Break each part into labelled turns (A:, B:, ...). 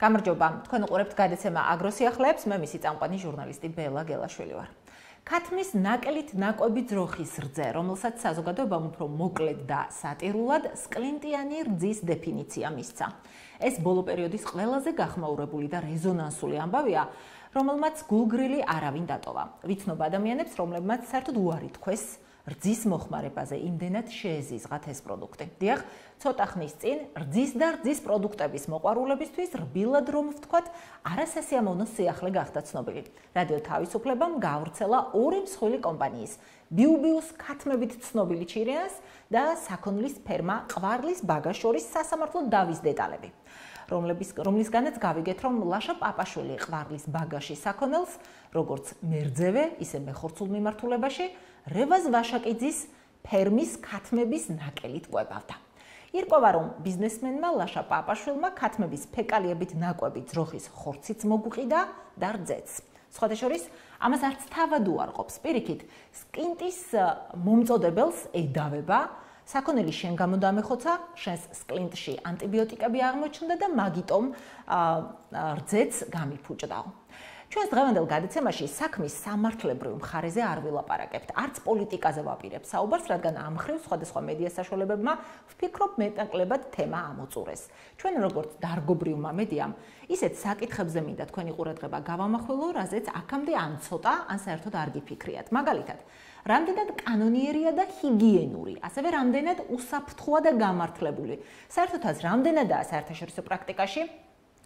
A: გამარჯობა, თქვენ უყურებთ გადაცემა აგროსიახლეებს, მე მისი წამყვანი ჟურნალისტი ბელა გელაშვილი ვარ. ქათმის ნაკელით ნაკვები ძროხის რძე, რომელსაც საზოგადოებამ უფრო მოკლედ და სატირულად სკლინტიანი რძის დეფინიცია მისცა. ეს ბოლო პერიოდის ყველაზე გახმაურებული და რეზონანსული ამბავია, რომელმაც გულგრილი არავინ დატოვა. ვიცნობ ადამიანებს, რომლებმაც საერთოდ უარი თქვეს რძის მოხმარებაზე, იმდენად შეეზიზღათ ეს პროდუქტი. დიახ, ცოტა ხნის წინ რძის და რძის პროდუქტების მოყვარულებისთვის რბილად რომ ვთქვათ, არასასიამოვნო სიახლე გახდა ცნობილი. რადიო თავისუფლებამ გაავრცელა ორი მსხვილი კომპანიის, ბიუბიუს ქათმებით ცნობილი ჩირიანს და საქონლის ფერმა ყვარლის ბაგას შორის სასამართლო დავის დეტალები. რომლისგანაც გავიგეთ, რომ ლაშა პაპაშვილი ყვარლის ბაგაში საქონელს, როგორც მერძევე, ისე მეხორცულ მიმართულებაში, რევაზ ვაშაკიძის ფერმის ქათმების ნაკელით ყვებავდა. ირკვევა, რომ ბიზნესმენმა ლაშა პაპაშვილმა ქათმების ფეკალიებით ნაკვები ძროხის ხორციც მოგვიყიდა და რძეც. სხვათა შორის, ამას არც თავად უარყოფს. პირიქით, სკინტის მომწოდებელს ედავება, საქონელი შენ გამოდამეხოცა, შენს სკლინტში ანტიბიოტიკები აღმოჩნდა და მაგიტომ რძეც გამიფუჭდაო. ჩვენს დღევანდელ გადაცემაში საქმის სამართლებრივ მხარეზე არ ვილაპარაკებთ, არც პოლიტიკაზე ვაპირებთ საუბარს, რადგან ამ მხრივ სხვადასხვა მედია საშუალებებმა ვფიქრობ მეტნაკლებად თემა ამოწურეს. ჩვენ როგორც დარგობრივმა მედიამ, ისეთ საკითხებზე მინდა თქვენი ყურადღება გავამახვილო, რაზეც აქამდე ან ცოტა, ან საერთოდ არ გიფიქრიათ. მაგალითად, რამდენად კანონიერია და ჰიგიენური, ასევე რამდენად უსაფრთხოა და გამართლებული. საერთოდაც რამდენადაა საერთაშორისო პრაქტიკაში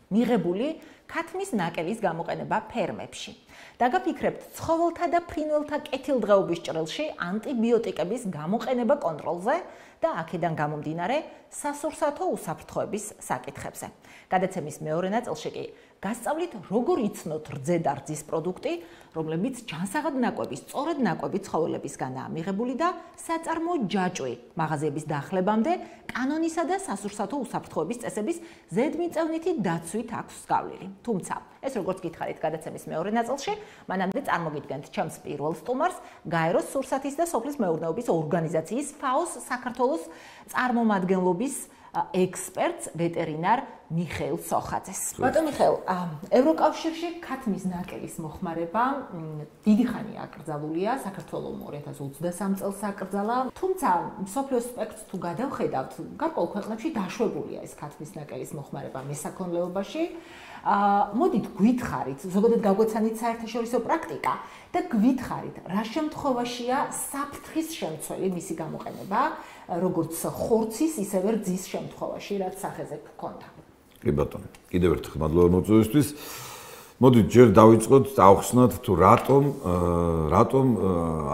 A: მიღებული ქათმის ნაკელის გამოყენება ფერმებში. დაგაფიქრებთ ცხოველთა და ფრინველთა კეთილდღეობის ჭრილში ანტიბიოტიკების გამოყენება კონტროლზე და აქედან გამომდინარე სასურსათო უსაფრთხოების საკითხებზე. გადაცემის მეორე ნაწილში კი გასწავლით, როგორ იცნოთ რძე და რძის პროდუქტი, რომლებიც ჯანსაღად ნაკვები, სწორად ნაკვები ცხოველებისგანაა მიღებული და საწარმო ჯაჭვი მაღაზიების დახლებამდე კანონისა და სასურსათო უსაფრთხოების წესების ზედმიწევნითი დაცვით აქვს გავლილი. თუმცა, ეს როგორც გითხარით გადაცემის მეორე ნაწილში, მანამდე წარმოგიდგენთ ჩემს პირველ სტუმარს, გაეროს სურსათის და სოფლის მეურნეობის ორგანიზაციის FAO-ს საქართველოს წარმომადგენლობის ექსპერტს ვეტერინარ მიხეილ სოხაძეს. ბატონ მიხეილ, ევროკავშირში ქათმის ნაკელის მოხმარება დიდი ხანია აკრძალულია, საქართველოს 2023 წელს აკრძალა, თუმცა მსოფლიოს სპექტრს თუ გადავხედავთ, გარკვეულ ქვეყნებში დაშვებულია ეს ქათმის ნაკელის მოხმარება მესაქონლეობაში. მოდით გვითხრით, ზოგადად გაგვეცანით საერთაშორისო პრაქტიკა და გვითხრით, რა შემთხვევაშია საფრთხის შემცველი მისი გამოყენება, როგორც ხორცის, ისევე რძის შემთხვევაში, რაც სახეზე გქონდა.
B: კი ბატონო, კიდევ ერთხელ მადლობა მოწვევისთვის. მოდით ჯერ დავიწყოთ, დავხსნათ თუ რატომ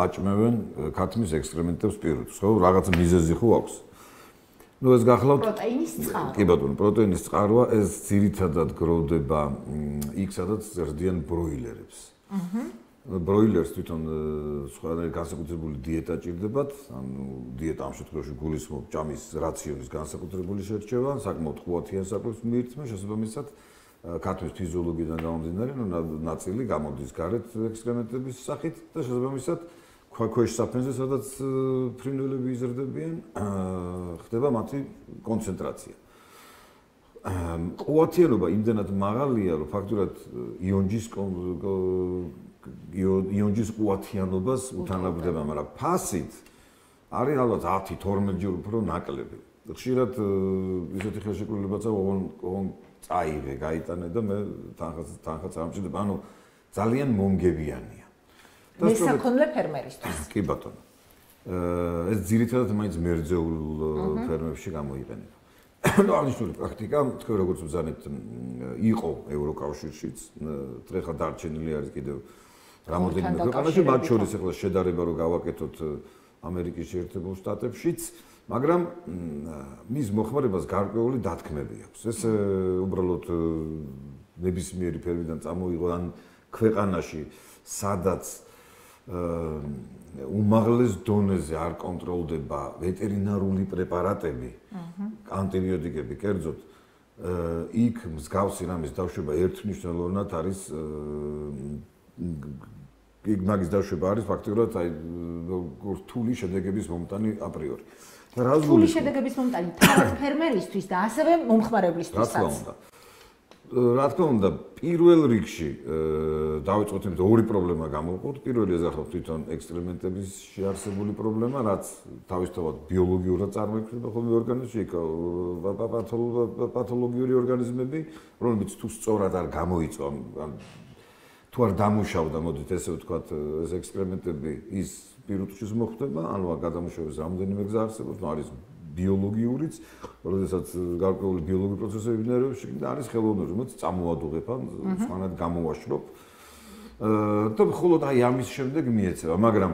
B: აჭმევენ ქათმის ექსკრემენტებს პირუტყვს, ხო? რაღაც მიზეზი ხო აქვს? ეს გახლავთ
A: პროტეინის წყარო.
B: კი ბატონო, პროტეინის წყაროა, ეს ძირითადად გროვდება იქ, სადაც ზრდიან ბროილერებს. ბროილერს თვითონ სხვადასხვა განსაკუთრებული დიეტა ჭირდებათ, ანუ დიეტა ამ შემთხვევაში გულისხმობს ჭამის რაციონის განსაკუთრებული შერჩევა, საკმაოდ ხუათიან საკვებს მიირთმევ, შესაბამისად ქათმის ფიზიოლოგიიდან გამომდინარე, ნაწილი გამოდის გარეთ ექსკრემენტების სახით და შესაბამისად ქვეშ საფენზე, სადაც ფრინველები იზრდებიან, ხდება მათი კონცენტრაცია. ყუათიანობა იმდენად მაღალია, რომ ფაქტურად იონჯის ყუათიანობას უთანაბრდება, მაგრამ ფასით არის ალბათ 10-12 ჯერ უფრო ნაკლები. ხშირად ისეთი ხელშეკრულებაც ოღონ წაიღე, გაიტანე და მე თანხა წამჭირდება, ანუ ძალიან მომგებიანია.
A: მესაქონლე ფერმერისთვის.
B: კი ბატონო. ეს ძირითადად მაინც მერძეულ ფერმებში გამოიყენება. აღნიშნული პრაქტიკა, თქვენ როგორც ვზანეთ, იყო ევროკავშირშიც, ეხლა დარჩენილი არის კიდევ რამოდენიმე ქვეყანაში, მათ შორის ეხლა შედარება რო გავაკეთოთ ამერიკის შეერთებულ შტატებშიც, მაგრამ მის მოხმარებას გარკვეული დათქმები აქვს. ეს უბრალოდ ნებისმიერი ფერმიდან წამოიღო ან ქვეყანაში, სადაც უმაღლეს დონეზე არ კონტროლდება ვეტერინარული პრეპარატები, ანტიბიოტიკები, კერძოდ, იქ მსგავსი რამის დაშვება ერთმნიშვნელოვნად არის მაგის დაშვება არის ფაქტობრივად რთული შედეგების მომტანი აპრიორი.
A: რთული შედეგების მომტანი თავად ფერმერისთვის და ასევე მომხმარებლისთვისაც.
B: რა თქმა უნდა. რა თქმა უნდა, პირველ რიგში დავიწყოთ იმით, ორი პრობლემა გამოვყოთ. პირველი ეს ახლა თვითონ ექსპერიმენტების შეარსებული პრობლემა, რაც თავისთავად ბიოლოგიურად წარმოიქმნება ხოლმე ორგანიზმში, პათოლოგიური ორგანიზმები, რომლებიც თუ სწორად არ გამოიწვა, თუ არ დამუშავდა, მოდით ესე ვთქვათ, ეს ექსპერიმენტები ის პირუტყვის მოხდება, ანუ გადამუშავების რამდენიმე გზა არსებობს, არის ბიოლოგიურიც, როდესაც გარკვეული ბიოლოგიური პროცესები ვნერებში და არის ხელოვნური, რომელიც წამოადუღებ ან სხვანაირად გამოვაშრობ. და მხოლოდ აი ამის შემდეგ მიეცემა, მაგრამ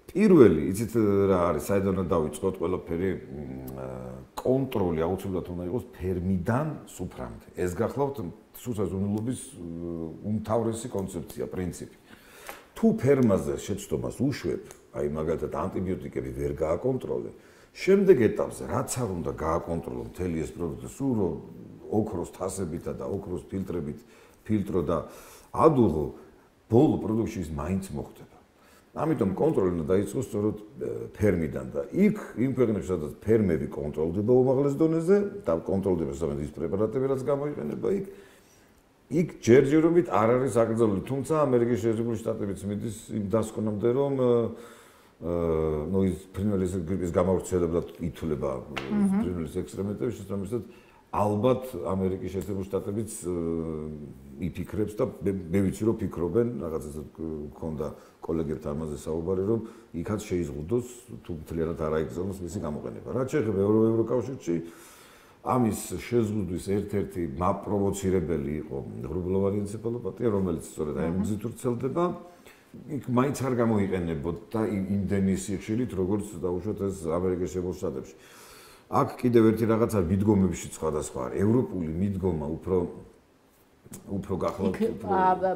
B: პირველი, იცით რა არის, საიდანაც დავიწყოთ ყველაფერი კონტროლი აუცილებლად უნდა იყოს ფერმიდან სუფრამდე. ეს გახლავთ სუსაზონილობის უმთავრესი კონცეფცია, პრინციპი. თუ ფერმაზე შეცდომას უშვებ, აი მაგალითად ანტიბიოტიკები ვერ გააკონტროლე, შემდეგ ეტაპზე რაც არ უნდა გააკონტროლო მთელი ეს პროდუქტი, სულ რომ ოქროს თასებითა და ოქროს ფილტრებით ფილტრო და ადუღო, ბოლო პროდუქტში ის მაინც მოხდება. ამიტომ კონტროლი უნდა დაიწყოს სწორედ ფერმიდან და იქ იმ ქვეყნებში, სადაც ფერმები კონტროლდება უმაღლეს დონეზე და კონტროლდება ზოგადად ის პრეპარატები, რაც გამოიყენება იქ ჯერჯერობით არ არის აკრძალული, თუმცა ამერიკის შეერთებული შტატებიც მიდის იმ დასკვნამდე, რომ ის ფრინველის გრიპის გამავრცელებლად ითვლება ფრინველის ექსპერიმენტები, შესაბამისად ალბათ ამერიკის შეერთებული შტატებიც იფიქრებს და მე ვიცი რომ ფიქრობენ, რაღაც ესე მქონდა კოლეგებთან ამაზე საუბარი, რომ იქაც შეიზღუდოს თუ მთლიანად არ აიგზავნოს მისი გამოყენება. რაც შეეხება ევროკავშირში, ამის შეზღუდვის ერთ-ერთი მაპროვოცირებელი იყო ღრუბლოვანი ენცეფალოპათია, რომელიც სწორედ აი ამ გზით ვრცელდება. იქ მაინც არ გამოიყენებოდა იმდენი სიხშირით, როგორც დაუშვათ ეს ამერიკის შეერთებულ შტატებში. აქ კიდევ ერთი რაღაცა მიდგომებში სხვადასხვა არის. ევროპული მიდგომა უფრო გახლავთ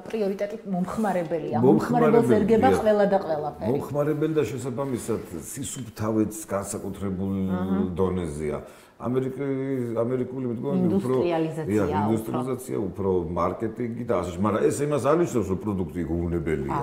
A: პრიორიტეტი მომხმარებელია. მომხმარებელს ერგება ყველა და ყველაფერი.
B: მომხმარებელი და შესაბამისად სისუფთავეც განსაკუთრებულ დონეზეა. ამერიკული მიდგომები უფრო ინდუსტრიალიზაცია, უფრო მარკეტინგი და ასე, მაგრამ ეს იმას არ ნიშნავს, რომ პროდუქტი უნებელია.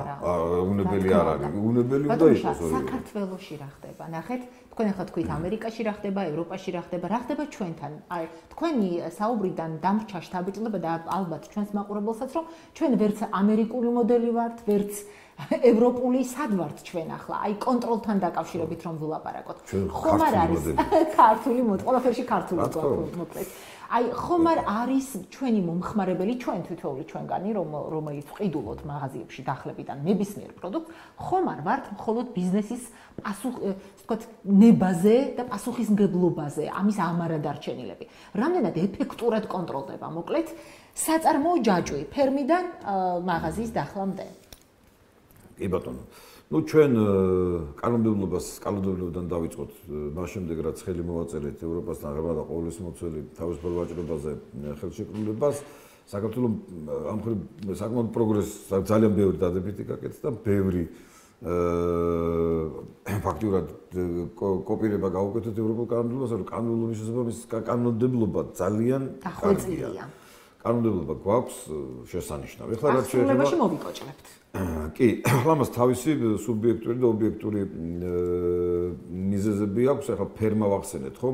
B: უნებელი არ არის. უნებელი უნდა იყოს.
A: საქართველოში რა ხდება? ნახეთ, თქვენ ახლა თქვით ამერიკაში რა ხდება, ევროპაში რა ხდება, რა ხდება ჩვენთან? აი, თქვენი საუბრიდან დამრჩა შთაბეჭდილება და ალბათ ჩვენს მაყურებელსაც, რომ ჩვენ ვერც ამერიკული მოდელი ვართ, ვერც ევროპული სად ვართ ჩვენ ახლა? აი კონტროლთან დაკავშირებით რომ ვილაპარაკოთ. ხომ არ არის ქართული მოდელი, ყველაფერში ქართული გვაქვს მოკლედ. აი ხომ არ არის ჩვენი მომხმარებელი, ჩვენ თითოეული ჩვენგანი, რომელიც ვყიდულობთ მაღაზიებში დახლებიდან ნებისმიერ პროდუქტს, ხომ არ ვართ მხოლოდ ბიზნესის ვთქვათ, ნებაზე და პასუხისმგებლობაზე, ამის ამარადარჩენილები. რამდენად ეფექტურად კონტროლდება, მოკლედ, საწარმოო ჯაჭვი ფერმიდან მაღაზიის დახლამდე.
B: კი ბატონო. ნუ ჩვენ კანონმდებლობიდან დავიწყოთ, მას შემდეგ რაც ხელი მოვაწერეთ ევროპასთან ღრმა და ყოვლისმოცველი თავისუფალ ვაჭრობაზე ხელშეკრულებას, საქართველოს ამ მხრივ საკმაოდ პროგრესს ძალიან ბევრი დადებითი გაკეთდა და ბევრი ფაქტურად კოპირება გაუკეთეთ ევროპულ კანონმდებლობას, რომ კანონმდებლობის შესაბამის კანონმდებლობა ძალიან
A: დახვეწილია.
B: კანონმდებლობა გვაქვს შესანიშნავი. ეხლა რაც
A: შეეხება მოვიკოჭლებთ.
B: კი, ახლა მას თავისი სუბიექტური და ობიექტური მიზეზები აქვს. ახლა ფერმა ვახსენეთ, ხო?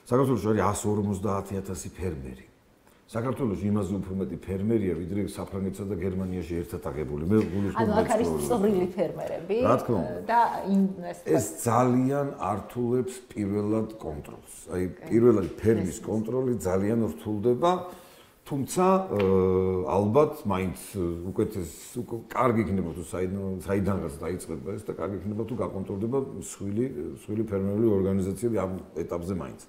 B: საქართველოში არის 150,000 ფერმერი. საქართველოში იმაზე უფრო მეტი ფერმერია, ვიდრე საფრანგეთსა და გერმანიაში ერთად აღებული. მე გულისხმობ,
A: ანუ აქ არის წვრილი ფერმერები და
B: ეს ძალიან ართულებს პირველად კონტროლს. აი, პირველად ფერმის კონტროლი ძალიან რთულდება. თუმცა ალბათ მაინც კარგი იქნება თუ საიდანღაც დაიწყება ეს და კარგი იქნება თუ გაკონტროლდება მსხვილი ფერმერული ორგანიზაციები ამ ეტაპზე მაინც.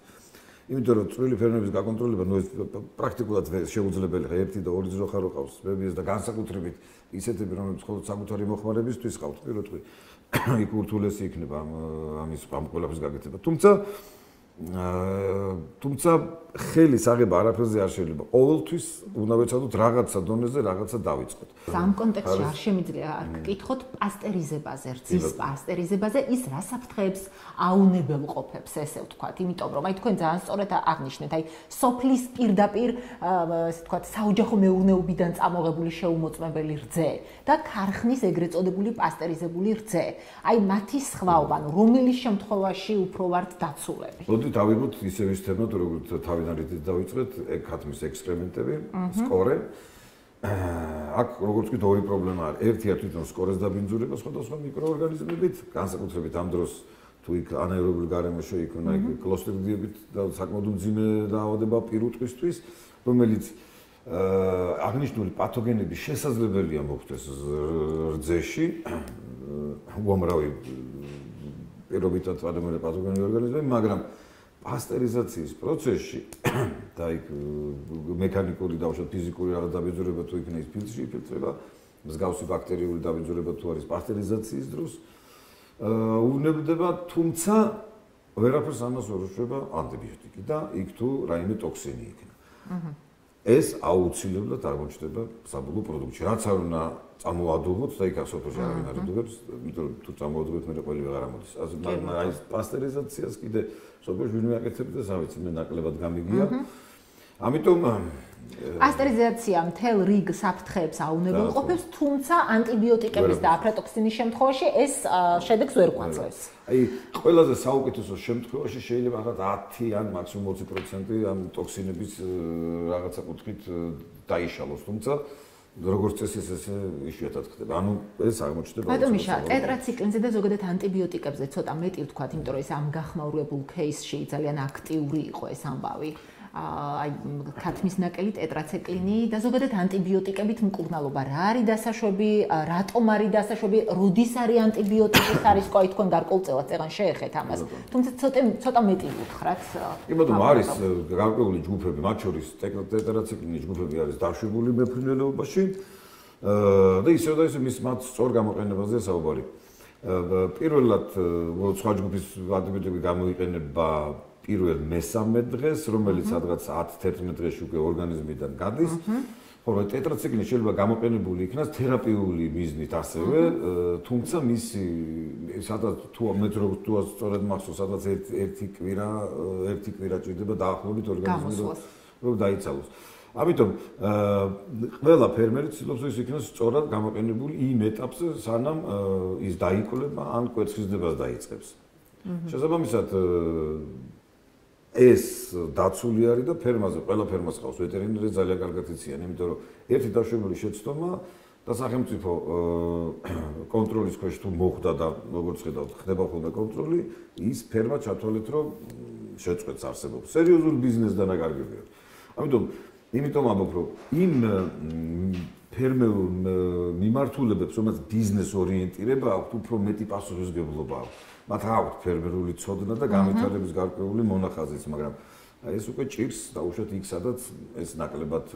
B: იმიტომ რომ წვრილი ფერმერების გაკონტროლება ნუ ეს პრაქტიკულად შეუძლებელი ხა ერთი და ორი ძროხა რო ყავს ბებიას და განსაკუთრებით ისეთები რომლებიც მხოლოდ საკუთარი მოხმარებისთვის ყავთ პირველ რიგში იქ ურთულესი იქნება ამის ამ ყველაფრის გაკეთება. თუმცა ხელის აღება არაფერზე არ შეიძლება. ყოველთვის უნდა ვეცადოთ რაღაცა დონეზე რაღაცა დავიწყოთ.
A: ამ კონტექსტში არ შემიძლია გკითხოთ პასტერიზებაზე, რძის პასტერიზებაზე, ის რა საფრთხეებს აუნებელყოფებს, ესე ვთქვათ, იმიტომ რომ აი თქვენ ძალიან სწორად აღნიშნეთ, აი სოფლის პირდაპირ, ესე ვთქვათ, საოჯახო მეურნეობიდან წამოღებული შეუმოწმებელი რძე და ქარხნის ეგრეთ წოდებული პასტერიზებული რძე. აი მათი სხვაობა, რომელი შემთხვევაში უფრო ვართ დაცულები?
B: მოდი დავიღოთ ისევ ის თემა, როგორც თავიდან დავიწყეთ, ქათმის ექსპერიმენტები, სკორე. აქ როგორც ვთქვით, ორი პრობლემა არის. ერთია თვითონ სკორეს დაბინძურება სხვადასხვა მიკროორგანიზმებით, განსაკუთრებით ამ დროს თუ იქ ანაერობული გარემო შეიქმნა, იქ კლოსტრიდიებით და საკმაოდ მძიმე დაავადება პირუტყვისთვის, რომელიც აღნიშნული პათოგენების შესაძლებელია მოხდეს რძეში, უამრავი პირობითად ადამიანური პათოგენური ორგანიზმები, მაგრამ პასტერიზაციის პროცესში და იქ მექანიკური და უშუალოდ ფიზიკური რაღაც დაბინძურება თუ იქნება ის ფილტრში იფილტრება, მსგავსი ბაქტერიული დაბინძურება თუ არის პასტერიზაციის დროს, უნებდება, თუმცა ვერაფერს ამას ვერ უშვება ანტიბიოტიკი და იქ თუ რაიმე ტოქსინი იქნება. ეს აუცილებლად აღმოჩნდება საბოლოო პროდუქტში. რაც არ უნდა წამოადუღოთ და იქ სოფელში არავინ არ იდუღებს, იმიტომ რომ თუ წამოადუღებთ მე ყველი ვეღარ ამოდის. მაგრამ აი პასტერიზაციას კიდე სოფელში ვინმე აკეთებს და სავიცი მე ნაკლებად გამიგია. ამიტომ
A: პასტერიზაცია მთელ რიგ საფრთხეებს აუნებელყოფებს, თუმცა ანტიბიოტიკების და აფლატოქსინის შემთხვევაში ეს შედეგს ვერ გვაძლევს.
B: აი ყველაზე საუკეთესო შემთხვევაში შეიძლება რაღაც 10 ან მაქსიმუმ 20% ამ ტოქსინების რაღაცა კუთხით დაიშალოს, თუმცა როგორც წესი ესე იშვიათად ხდება. ანუ ეს აღმოჩნდება.
A: ბატონო მიშა, ტეტრაციკლინზე და ზოგადად ანტიბიოტიკებზე ცოტა მეტი ვთქვათ, იმიტომ რომ ეს ამ გახმაურებულ кейსში ძალიან აქტიური იყო ეს ამბავი. აი ქათმის ნაკელი ტეტრაციკლინი და ზოგადად ანტიბიოტიკებით მკურნალობა რა არის დასაშვები, რატომ არის დასაშვები, როდის არის ანტიბიოტიკის ხარისხი, აი თქვენ გარკვეულწილად წეგან შეეხეთ ამას. თუმცა ცოტა მეტი ვუთხრათ.
B: კი ბატონო, არის გარკვეული ჯგუფები, მათ შორის ტეტრაციკლინის ჯგუფები არის დაშვებული მეფრინველეობაში და ისევ და ისევ მის მათ სწორ გამოყენებაზე საუბარი. პირველად სხვა ჯგუფის ანტიბიოტიკები გამოიყენება პირველ მესამე დღეს, რომელიც სადღაც 10-11 დღეში უკვე ორგანიზმიდან გადის. ხოლო ტეტრაციკლინი შეიძლება გამოყენებული იქნას თერაპიული მიზნით ასევე, თუმცა მისი სადღაც თუ მეტ როგორც თუ სწორად მახსოვს, სადღაც ერთი კვირა ჭირდება დაახლოებით ორგანიზმი რომ დაიცალოს. ამიტომ ყველა ფერმერი ცდილობს ის იქნას სწორად გამოყენებული იმ ეტაპზე, სანამ ის დაიკვლება ან კვერცხისდებას დაიწყებს. შესაბამისად ეს დაცული არის და ფერმაზე, ყველა ფერმას ყავს ვეტერინარი ძალიან კარგად იციან, იმიტომ რომ ერთი დაშვებული შეცდომა და სახელმწიფო კონტროლის ქვეშ თუ მოხდა და როგორც ხედავთ, ხდება ხოლმე კონტროლი, ის ფერმა ჩათვალეთ, რომ შეწყვეტს არსებობს. სერიოზული ბიზნეს დანაკარგებია. ამიტომ ამბობ, რომ იმ ფერმერულ მიმართულებებს, რომელიც ბიზნეს ორიენტირება აქვს, უფრო მეტი პასუხისმგებლობა აქვს. მათ აქვთ ფერმერული ცოდნა და განვითარების გარკვეული მონახაზიც, მაგრამ ეს უკვე ჭირს დაუშვათ იქ, სადაც ეს ნაკლებად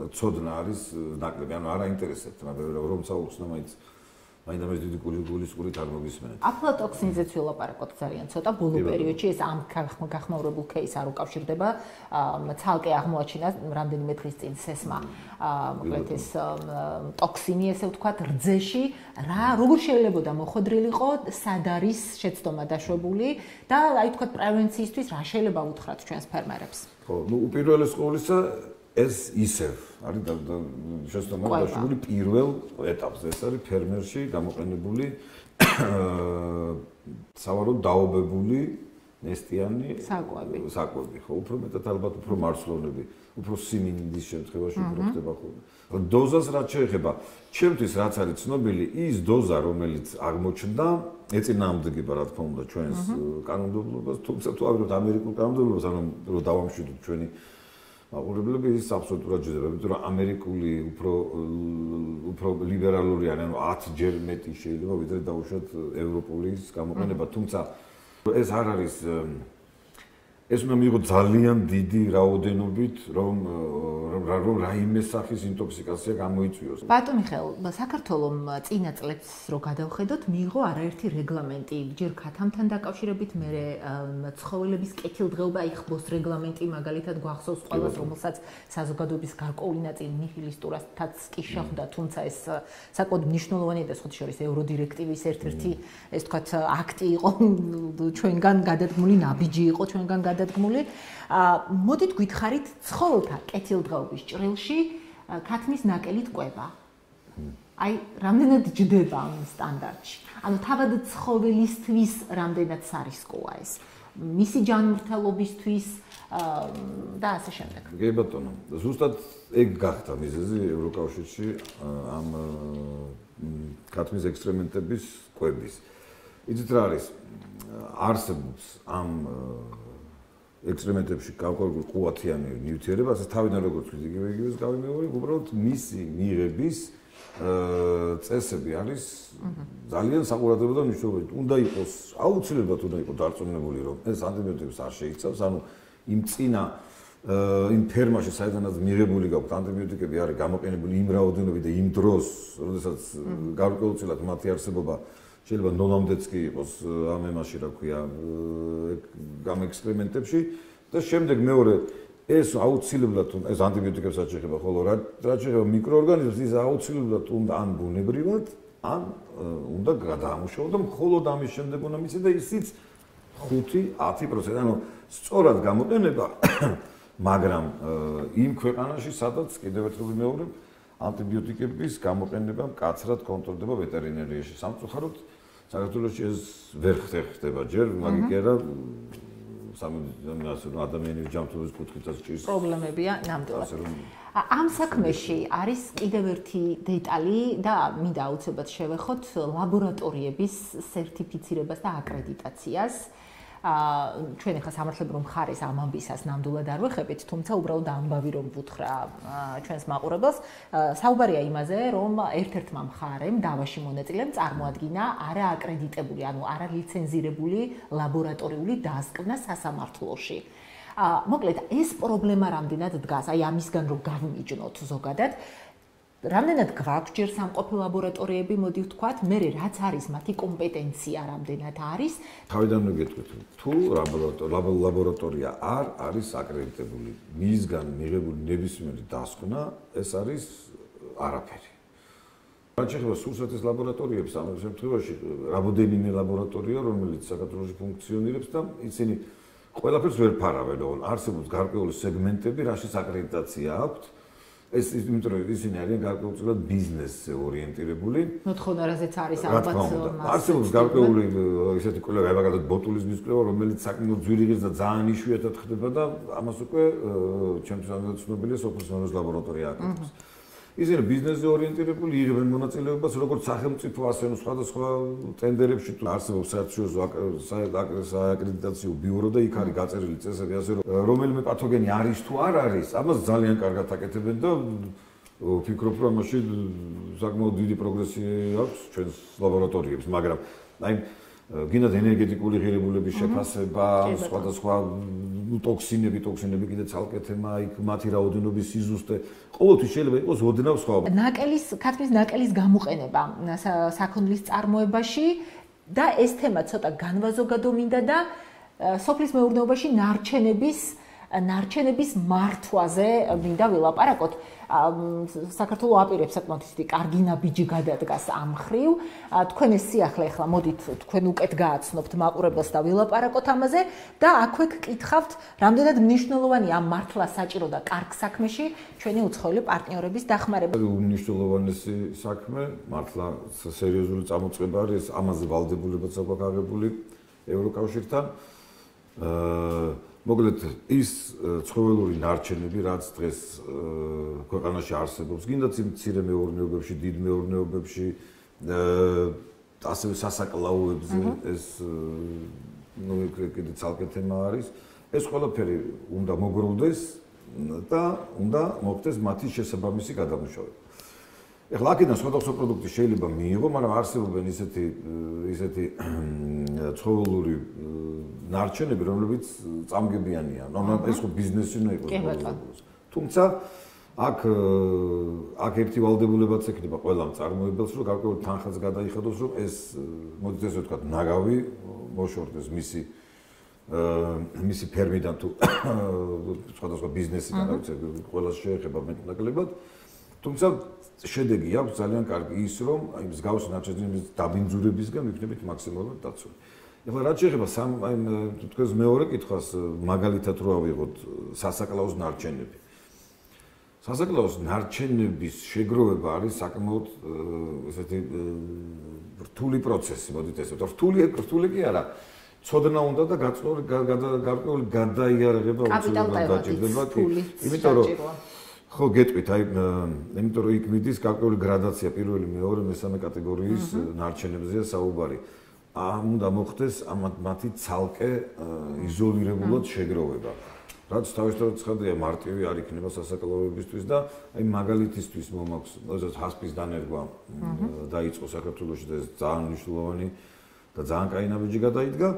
B: ცოდნა არის ნაკლები, ანუ არ აინტერესებთ, მაგრამ რომ საუბრობთ მაინც მაინც დიდი გულისყურით არ მოგისმენთ.
A: აფლატოქსინზეც ვილაპარაკოთ ძალიან ცოტა ბოლო პერიოდში, ეს ამ გახმაურებულ кейს არ უკავშირდება, ცალკე აღმოაჩინა რამდენიმე დღის წინ სესმა, მოკლედ ეს ტოქსინი, ესე ვთქვათ, რძეში, როგორ შეიძლებოდა მოხდრილიყო, სად არის შეცდომა დაშვებული და აი ვთქვათ პრევენციისთვის რა შეიძლება უთხრათ ჩვენს ფერმერებს?
B: ხო, უპირველეს ყოვლისა ეს ისევ არის შეცდომა დაშვებული პირველ ეტაპზე, ეს არის ფერმერში გამოყენებული სავარაუდოდ დაობებული ნესტიანი საკვები, ხო, უფრო მეტად ალბათ უფრო მარცვლოვნები, უფრო სიმინდის შემთხვევაში უფრო ხდება ხოლმე. დოზას რაც შეეხება, ჩემთვის რაც არის ცნობილი, ის დოზა, რომელიც აღმოჩნდა, ეწინააღმდეგება რა თქმა უნდა ჩვენს კანონმდებლობას, თუმცა თუ ავიღოთ ამერიკულ კანონმდებლობას, ანუ რომ დავამშვიდოთ ჩვენი მაყურებლები, ის აბსოლუტურად ჯერდება, იმიტომ რომ ამერიკული უფრო ლიბერალური არის, ანუ 10 ჯერ მეტი შეიძლება ვიდრე დაუშვათ ევროპულის გამოყენება, თუმცა ეს არ არის ეს უნდა მიიღო ძალიან დიდი რაოდენობით, რომ რომ რაიმე სახის ინტოქსიკაცია გამოიწვიოს.
A: ბატონ მიხეილ, საქართველოს წინა წლებს რო გადავხედოთ, მიიღო არაერთი რეგლამენტი, ჯერ ქათამთან დაკავშირებით, მერე ცხოველების კეთილდღეობა იხბოს რეგლამენტი, მაგალითად გვახსოვს ყველას, რომელსაც საზოგადოების გარკვეული ნაწილი ნიჰილისტურათაც კი შეხვდა, თუმცა ეს საკმაოდ მნიშვნელოვანია და სხვათა შორის ევროდირექტივის ერთ-ერთი ეს თქვათ აქტი იყო ჩვენგან გადადგმული, ნაბიჯი იყო ჩვენგან გადადგმული. მოდით გითხარით ცხოველთა კეთილდღეობის ჭრილში ქათმის ნაკელით კვება. აი, რამდენად ჯდება ამ სტანდარტში? ანუ თავად ცხოველისთვის რამდენად სარისკოა ეს? მისი ჯანმრთელობისთვის და ასე შემდეგ.
B: კი ბატონო, ზუსტად ეგ გახდა მიზეზი ევროკავშირში ამ ქათმის ექსტრემენტების კვების. იცით რა არის? არსებობს ამ ექსტრემენტებში გაკვირვებული ყუათიანი ნივთიერება, ასე თავიდან როგორც იგივეს გავიმეორე, უბრალოდ მისი მიღების წესები არის ძალიან საყურადღებო და მნიშვნელოვანი. უნდა იყოს აუცილებლად უნდა იყოს დარწმუნებული, რომ ეს ანტიბიოტიკებს არ შეიცავს, ანუ იმ წინა იმ ფერმაში, საიდანაც მიღებული გაქვთ ანტიბიოტიკები არის გამოყენებული იმ რაოდენობით და იმ დროს, როდესაც გარკვეულწილად მათი არსებობა შეიძლება ნოლამდეც კი იყოს ამ ემაში, რა ქვია, ამ ექსპერიმენტებში და შემდეგ მეორე ეს აუცილებლად ეს ანტიბიოტიკებსაც შეეხება, ხოლო რაც შეეხება მიკროორგანიზმებს, ის აუცილებლად უნდა ან ბუნებრივად, ან უნდა გადაამუშავო და მხოლოდ ამის შემდეგ უნდა მიცე და ისიც 5-10%. ანუ სწორად გამოყენება, მაგრამ იმ ქვეყანაში, სადაც კიდევ ერთხელ ვიმეორებ, ანტიბიოტიკების გამოყენება მკაცრად კონტროლდება ვეტერინარიაში. სამწუხაროდ საქართველოში ეს ვერ ხდება ჯერ, მაგ კი არა ადამიანის ჯანმრთელობის კუთხითაც ჭირს
A: პრობლემებია ნამდვილად. ამ საქმეში არის კიდევ ერთი დეტალი და მინდა აუცილებლად შევეხოთ ლაბორატორიების სერტიფიცირებას და აკრედიტაციას. ჩვენ ახლა სამართლებრივ მხარეს ამ ამბისას ნამდვილად არ ვეხებით, თუმცა უბრალოდ ამბავი რომ ვუთხრა ჩვენს მაყურებელს, საუბარია იმაზე, რომ ერთ-ერთმა მხარემ დავაში მონაწილემ წარმოადგინა არააკრედიტებული, ანუ არალიცენზირებული ლაბორატორიული დასკვნა სასამართლოში. მოკლედ, ეს პრობლემა რამდენად დგას, აი ამისგან რომ გავიმიჯნოთ ზოგადად, რამდენად გვაქვს ჯერ სამყოფი ლაბორატორიები, მოდი ვთქვათ, მე რაც არის მათი კომპეტენცია რამდენად არის?
B: თავიდან მოგეტყვით, თუ ლაბორატორია არ არის აკრედიტებული, მისგან მიღებული ნებისმიერი დასკვნა, ეს არის არაფერი. რაც შეეხება სურსათის ლაბორატორიებს, ამ შემთხვევაში რამოდენიმე ლაბორატორია, რომელიც საქართველოში ფუნქციონირებს და ისინი ყველაფერს ვერ ფარავენ, არსებობს გარკვეული სეგმენტები, რაშიც აკრედიტაცია აქვთ. ეს იმიტომ რომ ისინი არიან გარკვეულწილად ბიზნესზე ორიენტირებული.
A: მოთხოვნა რაზეც არის ალბათ.
B: არსებობს გარკვეული ისეთი კვლევა, მაგალითად ბოტულიზმის კვლევა, რომელიც საკმაოდ ძვირიღის და ძალიან იშვიათად ხდება და ამას უკვე ჩემთვის ცნობილია სოფლის მეურნეობის ლაბორატორია აკეთებს. ისინი ბიზნესზე ორიენტირებული, იღებენ მონაწილეობას როგორც სახელმწიფო, ასე სხვადასხვა ტენდერებში თუ არსებობს საერთაშორისო სააკრედიტაციო ბიურო და იქ არის გაწერილი წესები, ასე რომ რომელიმე პათოგენი არის თუ არ არის, ამას ძალიან კარგად აკეთებენ და ვფიქრობ, რომ ამაში საკმაოდ დიდი პროგრესი აქვს ჩვენს ლაბორატორიებს, მაგრამ აი გინდათ ენერგეტიკული ღირებულების შეფასება, სხვადასხვა ტოქსინები კიდე ცალკე თემა, იქ მათი რაოდენობის სიზუსტე, ყოველთვის შეიძლება იყოს ოდნავ სხვაობა.
A: ქათმის ნაკელის გამოყენება საქონლის წარმოებაში და ეს თემა ცოტა განვაზოგადო მინდა და სოფლის მეურნეობაში ნარჩენების მართვაზე მინდა ვილაპარაკოთ. საქართველოს აპირებს საკმაოდ ისეთი კარგი ნაბიჯი გადადგას ამ მხრივ. თქვენ ეს სიახლე ახლა მოდით თქვენ უკეთ გააცნობთ მაყურებელს და ვილაპარაკოთ ამაზე და აქვე გკითხავთ, რამდენად მნიშვნელოვანია ამ მართლა საჭირო და კარგ საქმეში ჩვენი უცხოელი პარტნიორების დახმარება.
B: უნიშნულოვანესი საქმე, მართლა სერიოზული წამოწყება არის, ამაზე ვალდებულებაც აქვს აღებული ევროკავშირთან. მოკლედ ის ცხოველური ნარჩენები, რაც დღეს ქვეყანაში არსებობს, გინდათ მცირე მეურნეობებში, დიდ მეურნეობებში, ასევე სასაკლაოებზე, ეს კიდე ცალკე თემა არის. ეს ყველაფერი უნდა მოგროვდეს და უნდა მოხდეს მათი შესაბამისი გადამუშავება. ეხლა აქედან სხვადასხვა პროდუქტი შეიძლება მიიღო, მაგრამ არსებობენ ისეთი ცხოველური ნარჩენები, რომლებიც წამგებიანია. ეს ხო ბიზნესი უნდა იყოს. თუმცა აქ ერთი ვალდებულებაც ექნება ყველა მწარმოებელს, რომ გარკვეულ თანხას გადაიხადოს, რომ ეს მოდით ესე ვთქვათ, ნაგავი მოშორდეს მისი ფერმიდან თუ სხვადასხვა ბიზნესიდან, რა ვიცი, ყველას შეეხება მეტნაკლებად. თუმცა შედეგი აქვს ძალიან კარგი ის, რომ აი მსგავსი ნარჩენების დაბინძურებისგან ვიქნებით მაქსიმალურად დაცული. ეხლა რაც შეეხება თქვენს მეორე კითხვას, მაგალითად რო ავიღოთ სასაკლაოს ნარჩენები. სასაკლაოს ნარჩენების შეგროვება არის საკმაოდ ესეთი რთული პროცესი, მოდით ესე ვთქვათ. რთული კი არა. ცოდნა უნდა და გარკვეული გადაიარაღება უცებად დაჭირდება. იმიტომ რომ ხო გეტყვით, იმიტომ რომ იქ მიდის გარკვეული გრადაცია პირველი, მეორე, მესამე კატეგორიის ნარჩენებზეა საუბარი. უნდა მოხდეს მათი ცალკე იზოლირებულად შეგროვება. რაც თავისთავად ცხადია, მარტივი არ იქნება სასაკლაოებისთვის და აი მაგალითისთვის მომაქვს, როდესაც ჰასპის დანერგვა დაიწყო საქართველოში და ეს ძალიან მნიშვნელოვანი და ძალიან კაი ნაბიჯი გადაიდგა.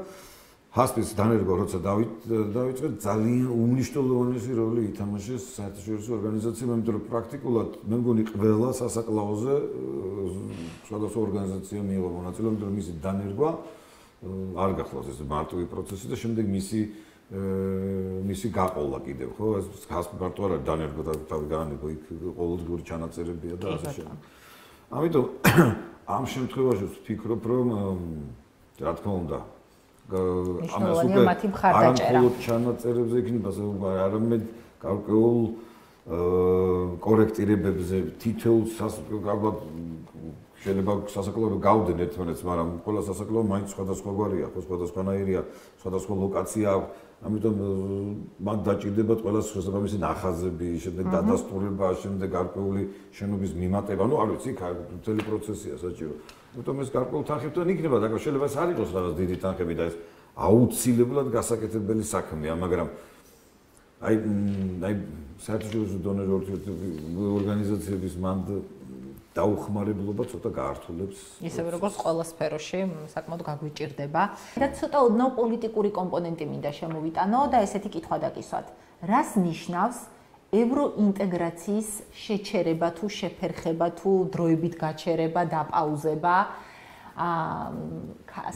B: ჰასპის დანერგვა როცა დავიწყეთ, ძალიან უმნიშვნელოვანესი როლი ითამაშეს საერთაშორისო ორგანიზაციამ, იმიტომ რომ პრაქტიკულად მე მგონი ყველა სასაკლაოზე სხვადასხვა ორგანიზაცია მიიღო მონაწილეობა, იმიტომ რომ მისი დანერგვა არ გახლავს ეს მარტივი პროცესი და შემდეგ მისი გაყოლა კიდევ, ხო? ეს ჰასპი მარტო არ არის დანერგვა და თავი გაანერგვა, იქ ყოველდღიური ჩანაწერებია და ასე შემდეგ. ამიტომ ამ შემთხვევაში ვფიქრობ, რომ რა თქმა უნდა ამას უკვე არამხოლოდ ჩანაწერებზე იქნება საუბარი, არამედ გარკვეულ კორექტირებებზე, თითოეულ ალბათ შეიძლება სასაკლაოები გავდნენ ერთმანეთს, მაგრამ ყველა სასაკლაო მაინც სხვადასხვაგვარია, ხო, სხვადასხვანაირია, სხვადასხვა ლოკაცია აქვს. ამიტომ მათ დაჭირდებათ ყველას შესაბამისი ნახაზები, შემდეგ დადასტურება, შემდეგ გარკვეული შენობის მიმატება. არ ვიცი, იქ მთელი პროცესია საჭირო. ამიტომ ეს გარკვეულ თანხებთან იქნება და შეიძლება ეს არ იყოს რაღაც დიდი თანხები და ეს აუცილებლად გასაკეთებელი საქმეა, მაგრამ აი საერთაშორისო დონეზე ორგანიზაციების მანდ დაუხმარებლობა ცოტა გაართულებს.
A: ისევე როგორც ყველა სფეროში საკმაოდ გაგვიჭირდება. და ცოტა ოდნავ პოლიტიკური კომპონენტი მინდა შემოვიტანო და ესეთი კითხვა დაკისვათ. რას ნიშნავს ევროინტეგრაციის შეჩერება თუ შეფერხება თუ დროებით გაჩერება, დაპაუზება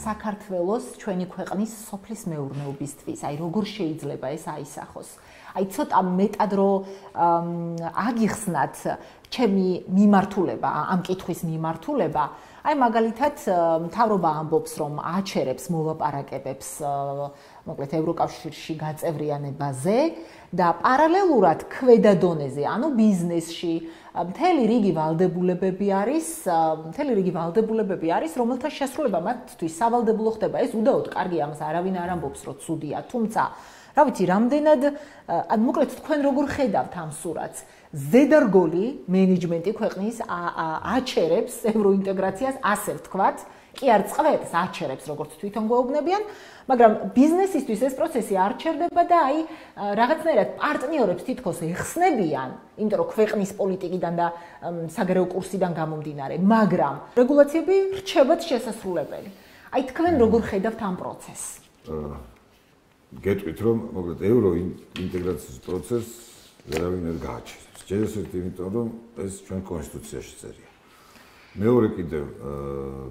A: საქართველოს ჩვენი ქვეყნის სოფლის მეურნეობისთვის? აი როგორ შეიძლება ეს აისახოს? აი ცოტა მეტად რო აგიხსნათ ჩემი მიმართულება, ამ კითხვის მიმართულება, აი მაგალითად მთავრობა ამბობს, რომ აჩერებს მოლაპარაკებებს მოკლედ ევროკავშირში გაწევრიანებაზე და პარალელურად ქვედა დონეზე, ანუ ბიზნესში მთელი რიგი ვალდებულებები არის, რომელთა შესრულება მათთვის სავალდებულო ხდება. ეს უდაოდ კარგია, ამას არავინ არ ამბობს, რომ ცუდია, თუმცა რა ვიცი, რამდენად მოკლედ თქვენ როგორ ხედავთ ამ სურათს? ზედარგოლი მენეჯმენტი ქვეყნის აჩერებს ევროინტეგრაციას, ასე ვთქვათ, კი არ წყვეტს, აჩერებს როგორც თვითონ გვეუბნებიან, მაგრამ ბიზნესისთვის ეს პროცესი არ ჩერდება და აი რაღაცნაირად პარტნიორებს თითქოს ეხსნებიან, იმიტომ რომ ქვეყნის პოლიტიკიდან და საგარეო კურსიდან გამომდინარე, მაგრამ რეგულაციები რჩებათ შესასრულებელი. აი თქვენ როგორ ხედავთ ამ პროცესს?
B: გეტყვით, რომ მოკლედ ევროინტეგრაციის პროცესს ვერავინ არ გააჩერებს. ჯერჯერობით იმიტომ, რომ ეს ჩვენ კონსტიტუციაში წერია. მეორე კიდევ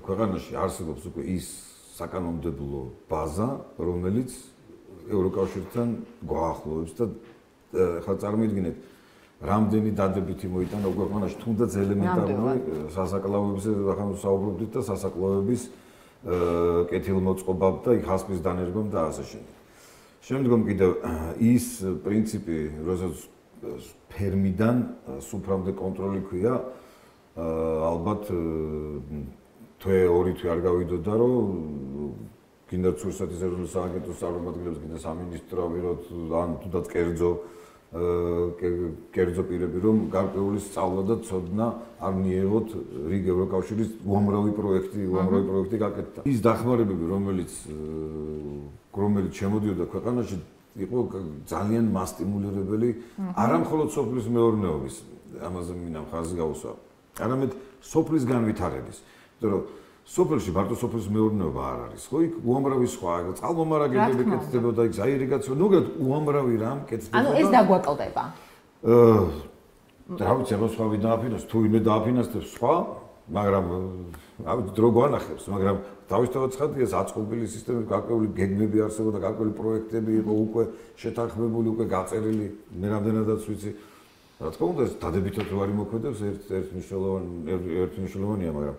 B: ქვეყანაში არსებობს უკვე ის საკანონმდებლო ბაზა, რომელიც ევროკავშირთან გვაახლოვებს და ხა წარმოიდგინეთ, რამდენი დადებითი მოიტანა უკვე ქვეყანაში თუნდაც ელემენტარული სასაკლაოებზე ახლა საუბრობდით და სასაკლაოების კეთილმოწყობამ და იქ ჰასპის დანერგვამ და ასე შემდეგ. შემდგომ კიდევ ის პრინციპი, როდესაც ფერმიდან სუფრამდე კონტროლი ქვია, ალბათ თვე არ გავიდოდა, რომ კიდევ რუსეთის ეროვნულ სააგენტოს წარმომადგენლებს, კიდევ სამინისტრო ვიროთ, ან თუნდაც კერძო პირები, რომ გარკვეული სწავლა და ცოდნა არ მიეღოთ რიგ ევროკავშირის უამრავი პროექტი გაკეთდა. ის დახმარებები, რომელიც შემოდიოდა ქვეყანაში, იყო ძალიან მასტიმულირებელი, არა მხოლოდ სოფლის მეურნეობის, ამაზე მინდა ხაზი გაუსვა, არამედ სოფლის განვითარების. იმიტომ რომ სოფელში მარტო სოფლის მეურნეობა არ არის, ხო? იქ უამრავი სხვა წყალმომარაგებლები კეთდებოდა, იქ საირიგაციო, ნუ უამრავი რამ კეთდებოდა.
A: ანუ ეს დაგვაკლდება.
B: რა ვიცი, აბა სხვა ვინ დააფინანსებს, თუ ვინმე დააფინანსებს სხვა, მაგრამ დრო გვანახებს, მაგრამ თავისთავად ცხადია, აწყობილი სისტემები, გარკვეული გეგმები არსებობდა, გარკვეული პროექტები იყო უკვე შეთანხმებული, უკვე გაწერილი, მე რამდენადაც ვიცი. რა თქმა უნდა, დადებითად არ იმოქმედებს ერთმნიშვნელოვანია, მაგრამ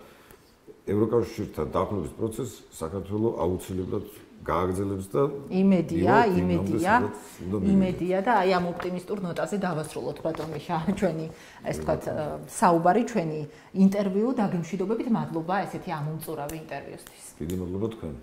B: ევროკავშირთან დაახლოების პროცესს საქართველოს აუცილებლად გააგრძელებს და
A: იმედია და აი ამ ოპტიმისტურ ნოტაზე დავასრულოთ ბატონ მიშა ჩვენი ეს თქვათ საუბარი, ჩვენი ინტერვიუ, დაგემშვიდობებით, მადლობა ესეთი ამომწურავი ინტერვიუსთვის.
B: დიდი მადლობა თქვენ.